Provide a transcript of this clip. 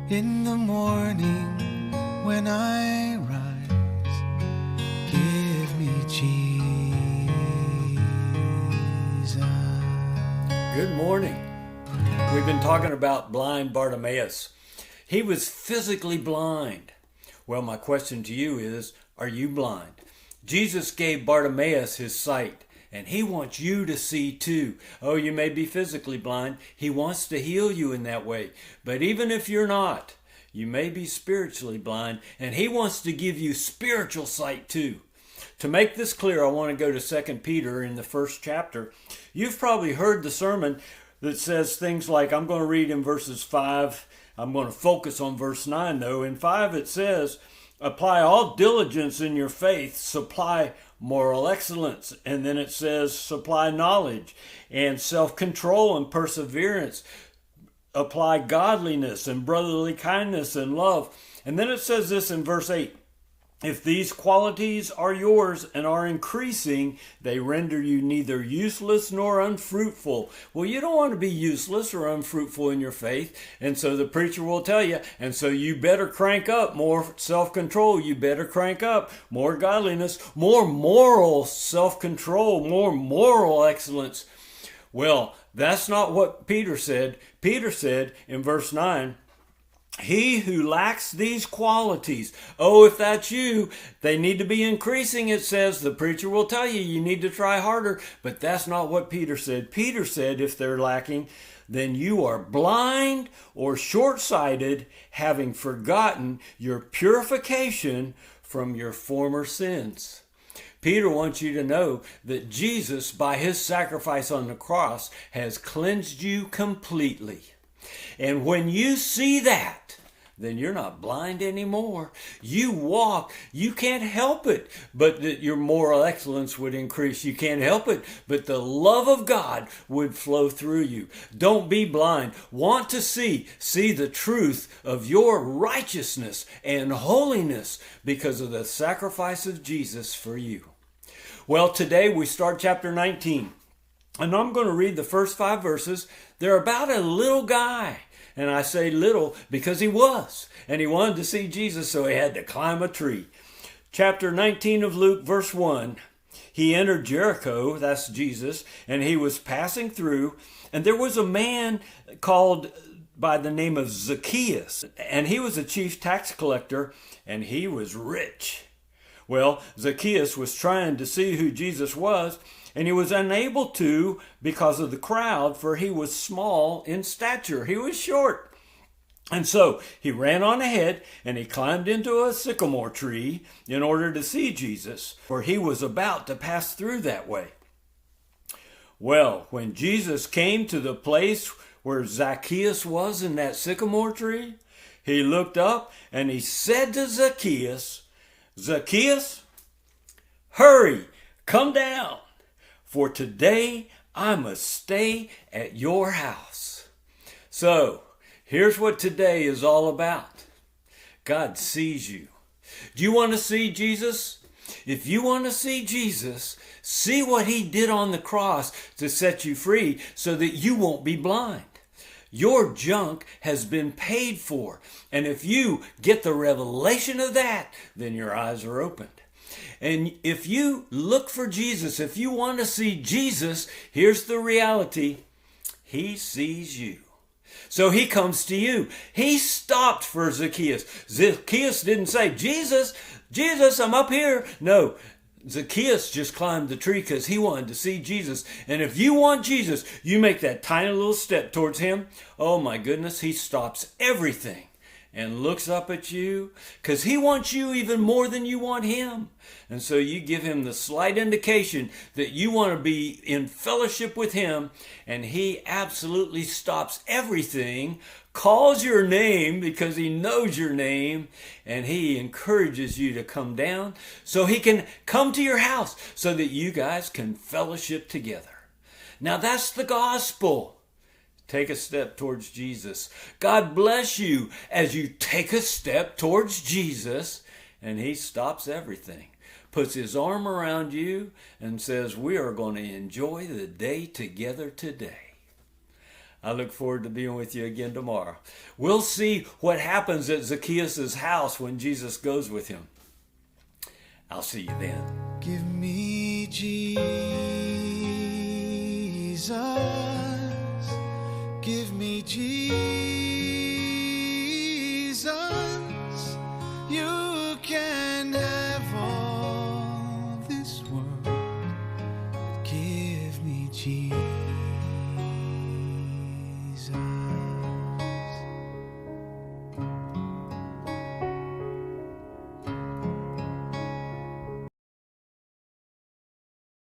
In the morning when I rise, give me Jesus. Good morning. We've been talking about blind Bartimaeus. He was physically blind. Well, my question to you is, are you blind? Jesus gave Bartimaeus his sight, and he wants you to see too. Oh, you may be physically blind. He wants to heal you in that way. But even if you're not, you may be spiritually blind, and he wants to give you spiritual sight too. To make this clear, I want to go to 2 Peter in the first chapter. You've probably heard the sermon that says things like, I'm going to read in verses 5. I'm going to focus on verse 9 though. In 5 it says, apply all diligence in your faith, supply moral excellence. And then it says, supply knowledge and self-control and perseverance. Apply godliness and brotherly kindness and love. And then it says this in verse 8. If these qualities are yours and are increasing, they render you neither useless nor unfruitful. Well, you don't want to be useless or unfruitful in your faith. And so the preacher will tell you, and so you better crank up more self-control. You better crank up more godliness, more moral self-control, more moral excellence. Well, that's not what Peter said. Peter said in verse 9, he who lacks these qualities, oh, if that's you, they need to be increasing, it says. The preacher will tell you, you need to try harder, but that's not what Peter said. Peter said if they're lacking, then you are blind or short-sighted, having forgotten your purification from your former sins. Peter wants you to know that Jesus, by his sacrifice on the cross, has cleansed you completely. And when you see that, then you're not blind anymore. You walk. You can't help it, but that your moral excellence would increase. You can't help it, but the love of God would flow through you. Don't be blind. Want to see the truth of your righteousness and holiness because of the sacrifice of Jesus for you. Well, today we start chapter 19, and I'm going to read the first 5 verses. They're about a little guy. And I say little because he was. And he wanted to see Jesus, so he had to climb a tree. Chapter 19 of Luke, verse 1. He entered Jericho, that's Jesus, and he was passing through. And there was a man called by the name of Zacchaeus. And he was a chief tax collector, and he was rich. Well, Zacchaeus was trying to see who Jesus was, and he was unable to because of the crowd, for he was small in stature. He was short. And so he ran on ahead and he climbed into a sycamore tree in order to see Jesus, for he was about to pass through that way. Well, when Jesus came to the place where Zacchaeus was in that sycamore tree, he looked up and he said to Zacchaeus, Zacchaeus, hurry, come down. For today I must stay at your house. So, here's what today is all about. God sees you. Do you want to see Jesus? If you want to see Jesus, see what he did on the cross to set you free so that you won't be blind. Your junk has been paid for. And if you get the revelation of that, then your eyes are opened. And if you look for Jesus, if you want to see Jesus, here's the reality. He sees you. So he comes to you. He stopped for Zacchaeus. Zacchaeus didn't say, Jesus, I'm up here. No, Zacchaeus just climbed the tree because he wanted to see Jesus. And if you want Jesus, you make that tiny little step towards him. Oh my goodness, he stops everything and looks up at you because he wants you even more than you want him. And so you give him the slight indication that you want to be in fellowship with him, and he absolutely stops everything, calls your name because he knows your name, and he encourages you to come down so he can come to your house so that you guys can fellowship together. Now that's the gospel. Take a step towards Jesus. God bless you as you take a step towards Jesus, and he stops everything, puts his arm around you, and says, we are going to enjoy the day together today. I look forward to being with you again tomorrow. We'll see what happens at Zacchaeus' house when Jesus goes with him. I'll see you then. Give me Jesus.